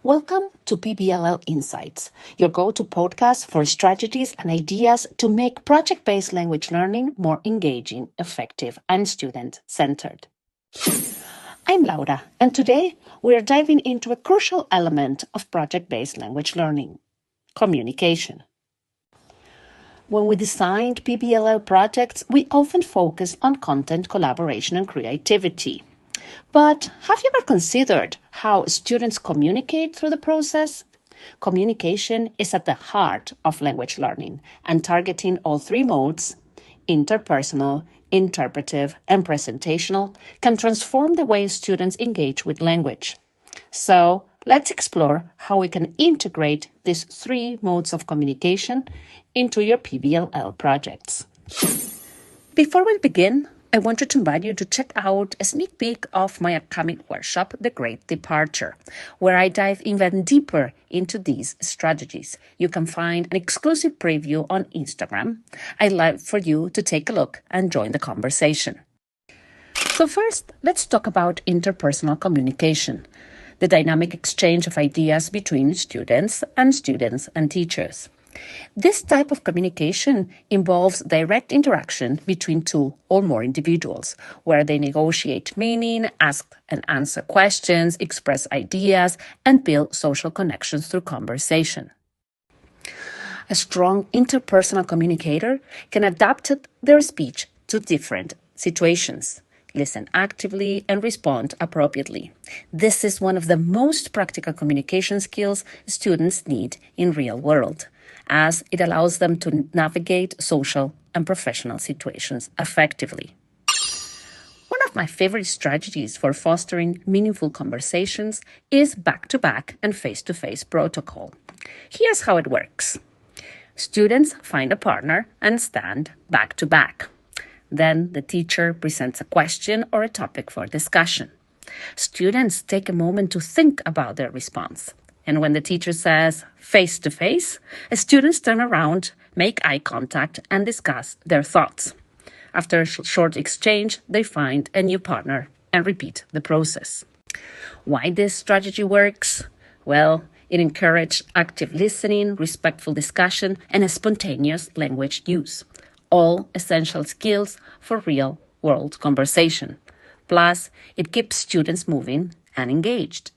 Welcome to PBLL Insights, your go-to podcast for strategies and ideas to make project-based language learning more engaging, effective, and student-centered. I'm Laura, and today we are diving into a crucial element of project-based language learning: communication. When we designed PBLL projects, we often focused on content, collaboration, and creativity. But have you ever considered how students communicate through the process? Communication is at the heart of language learning, and targeting all three modes, interpersonal, interpretive, and presentational, can transform the way students engage with language. So, let's explore how we can integrate these three modes of communication into your PBLL projects. Before we begin, I wanted to invite you to check out a sneak peek of my upcoming workshop, The Great Departure, where I dive even deeper into these strategies. You can find an exclusive preview on Instagram. I'd like for you to take a look and join the conversation. So first, let's talk about interpersonal communication, the dynamic exchange of ideas between students and teachers. This type of communication involves direct interaction between two or more individuals, where they negotiate meaning, ask and answer questions, express ideas, and build social connections through conversation. A strong interpersonal communicator can adapt their speech to different situations, listen actively, and respond appropriately. This is one of the most practical communication skills students need in real world, as it allows them to navigate social and professional situations effectively. One of my favorite strategies for fostering meaningful conversations is back-to-back and face-to-face protocol. Here's how it works. Students find a partner and stand back-to-back. Then the teacher presents a question or a topic for discussion. Students take a moment to think about their response. And when the teacher says face-to-face, students turn around, make eye contact, and discuss their thoughts. After a short exchange, they find a new partner and repeat the process. Why this strategy works? Well, it encourages active listening, respectful discussion, and a spontaneous language use, all essential skills for real-world conversation. Plus, it keeps students moving and engaged.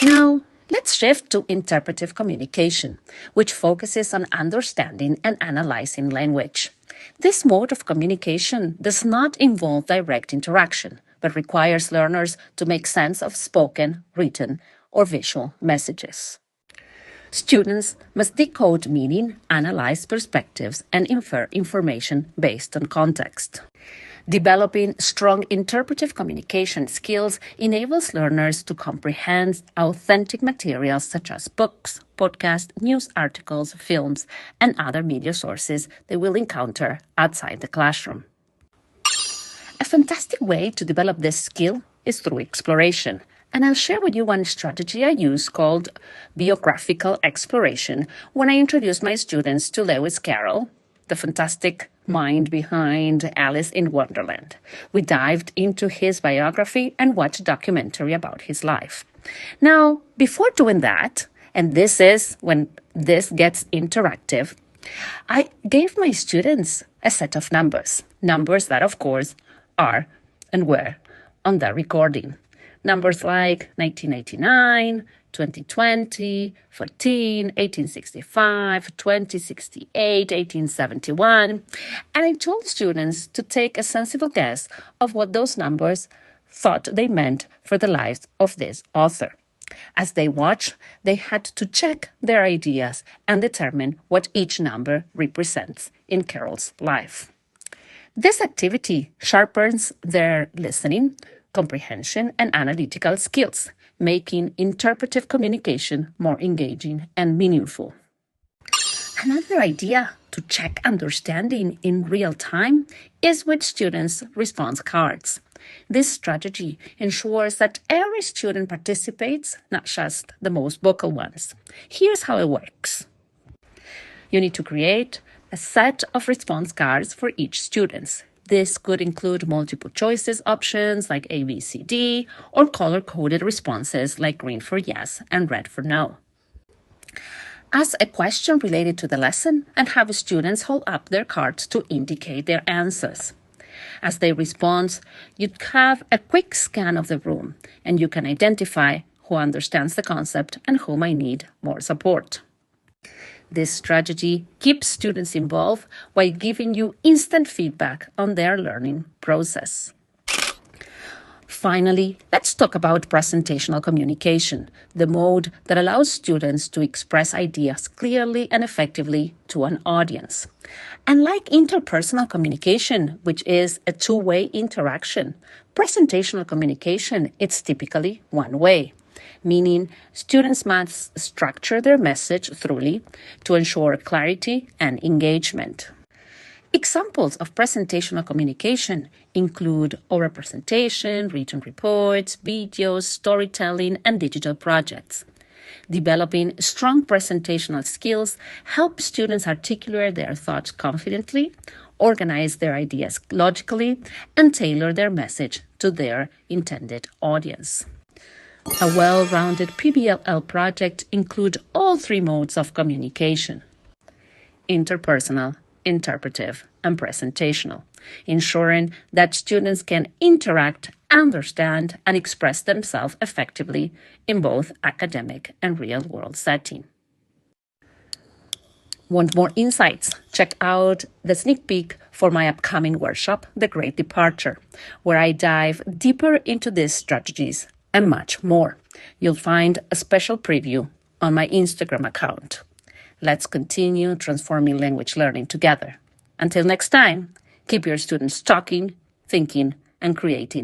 Now, let's shift to interpretive communication, which focuses on understanding and analyzing language. This mode of communication does not involve direct interaction, but requires learners to make sense of spoken, written, or visual messages. Students must decode meaning, analyze perspectives, and infer information based on context. Developing strong interpretive communication skills enables learners to comprehend authentic materials such as books, podcasts, news articles, films, and other media sources they will encounter outside the classroom. A fantastic way to develop this skill is through exploration, and I'll share with you one strategy I use called biographical exploration when I introduce my students to Lewis Carroll, the fantastic mind behind Alice in Wonderland. We dived into his biography and watched a documentary about his life. Now, before doing that, and this is when this gets interactive, I gave my students a set of numbers that, of course, are and were on the recording. Numbers like 1999, 2020, 14, 1865, 2068, 1871. And I told students to take a sensible guess of what those numbers thought they meant for the lives of this author. As they watched, they had to check their ideas and determine what each number represents in Carroll's life. This activity sharpens their listening, comprehension, and analytical skills, making interpretive communication more engaging and meaningful. Another idea to check understanding in real time is with students' response cards. This strategy ensures that every student participates, not just the most vocal ones. Here's how it works. You need to create a set of response cards for each student. This could include multiple choices options like A, B, C, D, or color-coded responses like green for yes and red for no. Ask a question related to the lesson and have students hold up their cards to indicate their answers. As they respond, you have a quick scan of the room and you can identify who understands the concept and who might need more support. This strategy keeps students involved while giving you instant feedback on their learning process. Finally, let's talk about presentational communication, the mode that allows students to express ideas clearly and effectively to an audience. Unlike interpersonal communication, which is a two-way interaction, presentational communication is typically one-way, meaning students must structure their message thoroughly to ensure clarity and engagement. Examples of presentational communication include oral presentation, written reports, videos, storytelling, and digital projects. Developing strong presentational skills helps students articulate their thoughts confidently, organize their ideas logically, and tailor their message to their intended audience. A well-rounded PBLL project includes all three modes of communication: interpersonal, interpretive, and presentational, ensuring that students can interact, understand, and express themselves effectively in both academic and real-world setting. Want more insights? Check out the sneak peek for my upcoming workshop, The Great Departure, where I dive deeper into these strategies and much more. You'll find a special preview on my Instagram account. Let's continue transforming language learning together. Until next time, keep your students talking, thinking, and creating.